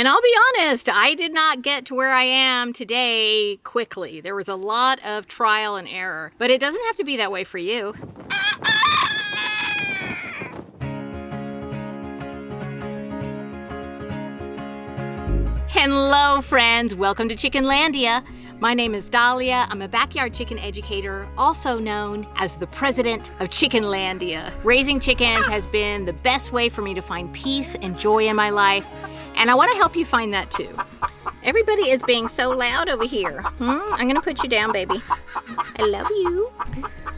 And I'll be honest, I did not get to where I am today quickly. There was a lot of trial and error, but it doesn't have to be that way for you. Hello, friends. Welcome to Chickenlandia. My name is Dahlia. I'm a backyard chicken educator, also known as the president of Chickenlandia. Raising chickens has been the best way for me to find peace and joy in my life, and I want to help you find that too. Everybody is being so loud over here. I'm gonna put you down, baby. I love you.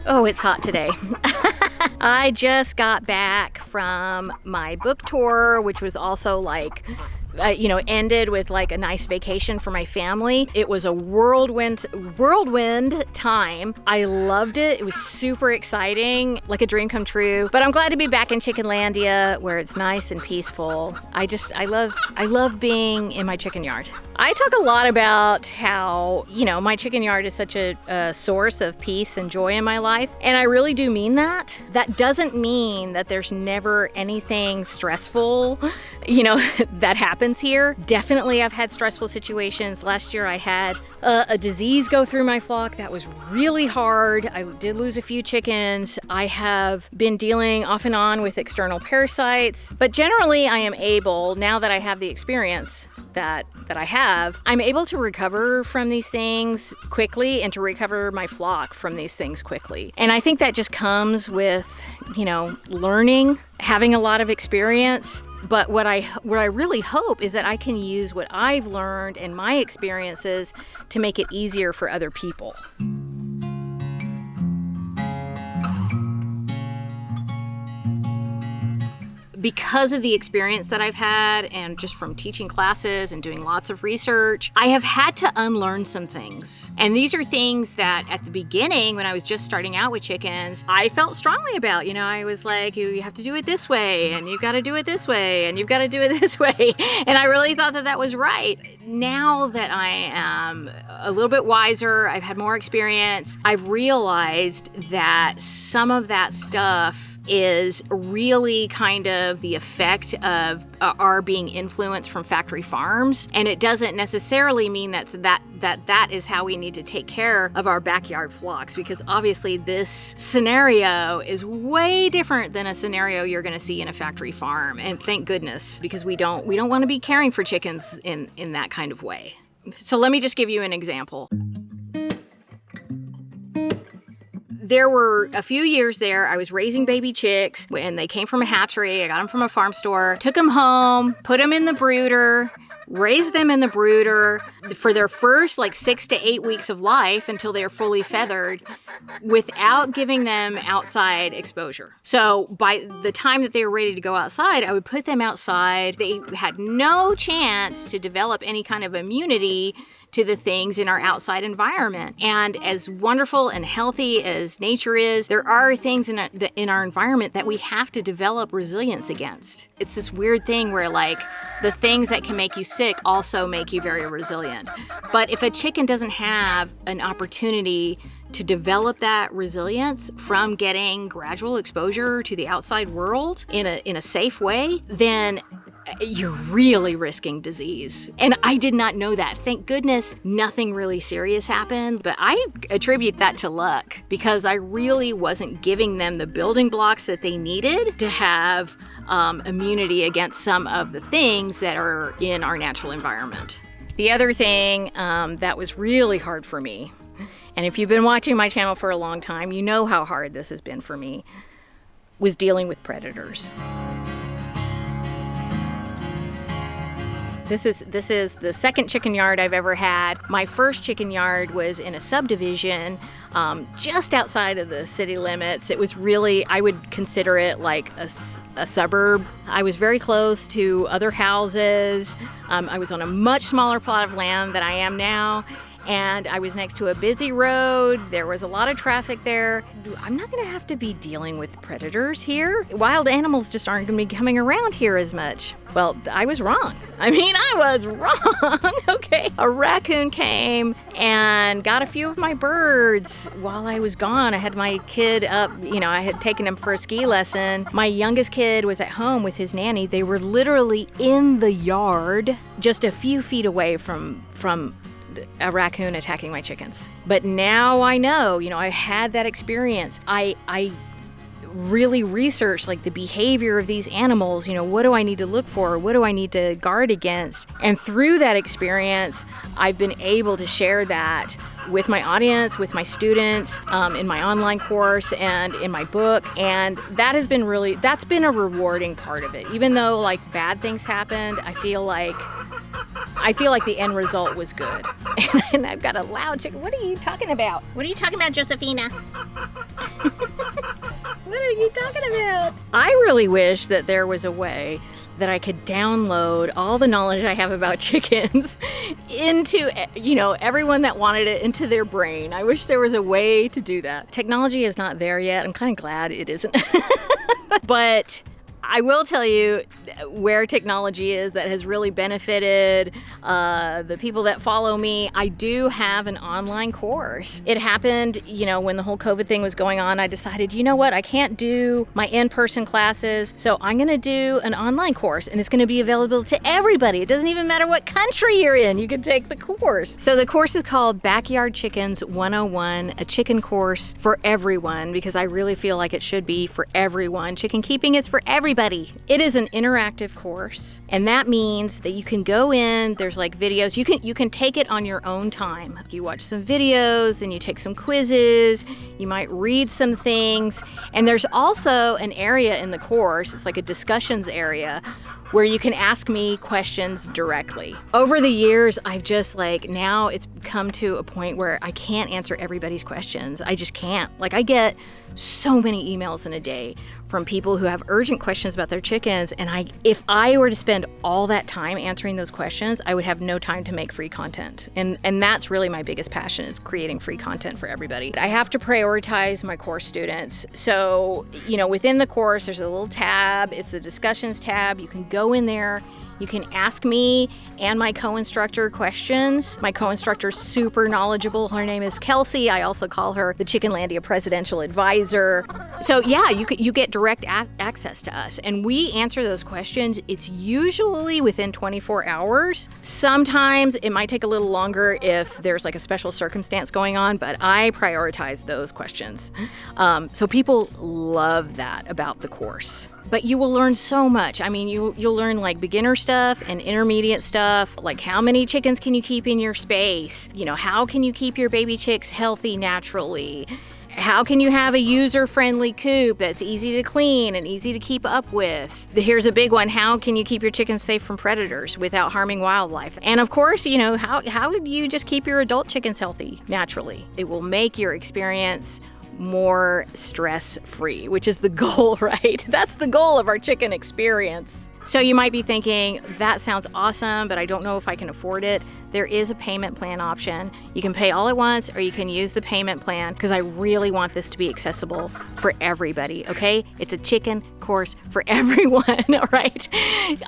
Oh, it's hot today. I just got back from my book tour, which was also ended with like a nice vacation for my family. It was a whirlwind time. I loved it. It was super exciting, like a dream come true. But I'm glad to be back in Chickenlandia where it's nice and peaceful. I love being in my chicken yard. I talk a lot about how, my chicken yard is such a source of peace and joy in my life. And I really do mean that. That doesn't mean that there's never anything stressful, that happens here. Definitely I've had stressful situations. Last year I had a disease go through my flock that was really hard. I did lose a few chickens. I have been dealing off and on with external parasites, but generally I am able, now that I have the experience that I have, I'm able to recover from these things quickly and to recover my flock from these things quickly. And I think that just comes with, learning, having a lot of experience. But what I really hope is that I can use what I've learned and my experiences to make it easier for other people. Because of the experience that I've had and just from teaching classes and doing lots of research, I have had to unlearn some things. And these are things that at the beginning, when I was just starting out with chickens, I felt strongly about. I was like, you have to do it this way, and you've got to do it this way, and you've got to do it this way. And I really thought that was right. Now that I am a little bit wiser, I've had more experience, I've realized that some of that stuff is really kind of the effect of our being influenced from factory farms. And it doesn't necessarily mean that is how we need to take care of our backyard flocks, because obviously this scenario is way different than a scenario you're going to see in a factory farm. And thank goodness, because we don't want to be caring for chickens in that kind of way. So let me just give you an example. There were a few years there, I was raising baby chicks, and they came from a hatchery. I got them from a farm store, took them home, put them in the brooder, raised them in the brooder for their first 6 to 8 weeks of life until they're fully feathered without giving them outside exposure. So by the time that they were ready to go outside, I would put them outside. They had no chance to develop any kind of immunity to the things in our outside environment. And as wonderful and healthy as nature is, there are things in our environment that we have to develop resilience against. It's this weird thing where the things that can make you sick also make you very resilient. But if a chicken doesn't have an opportunity to develop that resilience from getting gradual exposure to the outside world in a safe way, then you're really risking disease. And I did not know that. Thank goodness nothing really serious happened, but I attribute that to luck because I really wasn't giving them the building blocks that they needed to have immunity against some of the things that are in our natural environment. The other thing that was really hard for me, and if you've been watching my channel for a long time, you know how hard this has been for me, was dealing with predators. This is the second chicken yard I've ever had. My first chicken yard was in a subdivision just outside of the city limits. It was really, I would consider it like a suburb. I was very close to other houses. I was on a much smaller plot of land than I am now. and I was next to a busy road. There was a lot of traffic there. I'm not gonna have to be dealing with predators here. Wild animals just aren't gonna be coming around here as much. Well, I was wrong. I was wrong, okay? A raccoon came and got a few of my birds while I was gone. I had my kid up, I had taken him for a ski lesson. My youngest kid was at home with his nanny. They were literally in the yard, just a few feet away from a raccoon attacking my chickens. But now I know, I had that experience. I really researched like the behavior of these animals. What do I need to look for? What do I need to guard against? And through that experience, I've been able to share that with my audience, with my students, in my online course and in my book. And that's been a rewarding part of it. Even though like bad things happened, I feel like the end result was good. And I've got a loud chicken. What are you talking about? What are you talking about, Josephina? What are you talking about? I really wish that there was a way that I could download all the knowledge I have about chickens into, everyone that wanted it into their brain. I wish there was a way to do that. Technology is not there yet. I'm kind of glad it isn't. But I will tell you where technology is that has really benefited the people that follow me. I do have an online course. It happened, when the whole COVID thing was going on. I decided, you know what, I can't do my in-person classes, so I'm going to do an online course, and it's going to be available to everybody. It doesn't even matter what country you're in. You can take the course. So the course is called Backyard Chickens 101, a chicken course for everyone, because I really feel like it should be for everyone. Chicken keeping is for everybody. It is an interactive course, and that means that you can go in, there's like videos, you can take it on your own time. You watch some videos and you take some quizzes, you might read some things, and there's also an area in the course, it's like a discussions area, where you can ask me questions directly. Over the years, I've just now it's come to a point where I can't answer everybody's questions. I just can't. I get so many emails in a day from people who have urgent questions about their chickens, and if I were to spend all that time answering those questions, I would have no time to make free content. And that's really my biggest passion, is creating free content for everybody. I have to prioritize my course students. So, within the course, there's a little tab, it's a discussions tab. You can go in there, you can ask me and my co-instructor questions. My co-instructor's super knowledgeable. Her name is Kelsey. I also call her the Chickenlandia Presidential Advisor. So yeah, you get direct access to us, and we answer those questions. It's usually within 24 hours. Sometimes it might take a little longer if there's a special circumstance going on, but I prioritize those questions. So people love that about the course. But you will learn so much. You'll learn beginner stuff and intermediate stuff, like how many chickens can you keep in your space? How can you keep your baby chicks healthy naturally? How can you have a user-friendly coop that's easy to clean and easy to keep up with? Here's a big one. How can you keep your chickens safe from predators without harming wildlife? And of course, how do you just keep your adult chickens healthy naturally? It will make your experience more stress-free, which is the goal, right? That's the goal of our chicken experience. So you might be thinking, that sounds awesome, but I don't know if I can afford it. There is a payment plan option. You can pay all at once, or you can use the payment plan, because I really want this to be accessible for everybody, okay? It's a chicken course for everyone, all right?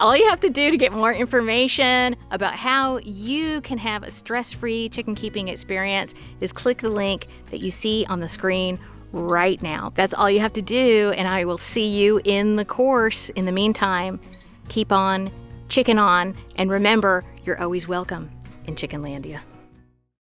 All you have to do to get more information about how you can have a stress-free chicken keeping experience is click the link that you see on the screen right now. That's all you have to do, and I will see you in the course. In the meantime, keep on, chicken on, and remember, you're always welcome in Chickenlandia.